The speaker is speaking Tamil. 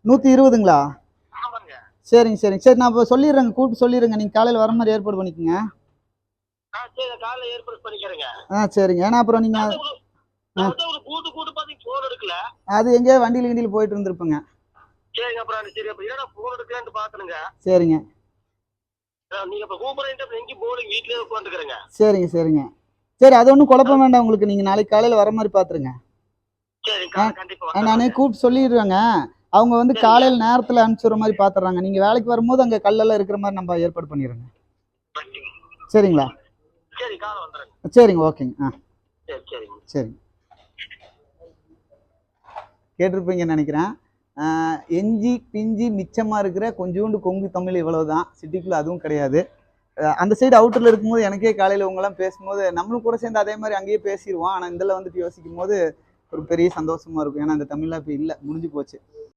120ங்களா? ஆமாங்க. சரிங்க சரிங்க. சரி நான் இப்போ சொல்லிடுறேங்க, கூப்பிட்டு சொல்லிடுறேங்க. நீங்கள் காலையில் வர மாதிரி ஏற்பாடு பண்ணிக்கோங்க. சரி காலைல ஏற்பாடு பண்ணிக்கிறேங்க. சரிங்க. ஏன்னா அப்புறம் நீங்கள் நான் வந்து ஒரு கூட்டு கூட்டு பார்த்து ஃபோன் எடுக்கல. அது எங்கேயோ வண்டியில் கிண்டியில் போயிட்டு இருந்திருப்பேங்க. சரிங்க. அப்புறம் சரி அப்ப இல்லைன்னா ஃபோன் எடுக்கலான்னு பார்க்கணுங்க. சரிங்க நீங்க இப்ப கூப்பிடுறீங்க எங்கேயும் போலிங்க, வீட்லயே உட்காந்துக்கிறேங்க. சரிங்க சரிங்க. சரி அது ஒன்றும் குழப்பம் வேண்டாம் உங்களுக்கு. நீங்கள் நாளைக்கு காலையில் வர மாதிரி பார்த்துருங்க. சரி கண்டிப்பா நானே வந்துடுறேங்க. கூப்பிட்டு சொல்லிடுறேங்க. அவங்க வந்து சரிங்க. காலையில் நேரத்தில் அனுப்பிச்சுடுற மாதிரி பார்த்துட்றாங்க. நீங்கள் வேலைக்கு வரும்போது அங்கே கல்லெல்லாம் இருக்கிற மாதிரி நம்ம ஏற்பாடு பண்ணிடுறோங்க. சரிங்களா? சரி காலை வந்துடுறேங்க. சரிங்க ஓகேங்க. சரி சரிங்க. சரிங்க. கேட்டிருப்பீங்கன்னு நினைக்கிறேன். எஞ்சி பிஞ்சி மிச்சமாக இருக்கிற கொஞ்சோண்டு கொங்கு தமிழ் இவ்வளவுதான். சிட்டிக்குள்ளே அதுவும் கிடையாது. அந்த சைடு அவுட்டரில் இருக்கும்போது எனக்கே காலையில் இவங்கெல்லாம் பேசும்போது நம்மளும் கூட சேர்ந்து அதே மாதிரி அங்கேயே பேசிடுவோம். ஆனால் இதில் வந்துட்டு யோசிக்கும் போது ஒரு பெரிய சந்தோஷமா இருக்கும். ஏன்னா அந்த தமிழ்லாம் இப்போ இல்லை, முடிஞ்சு போச்சு.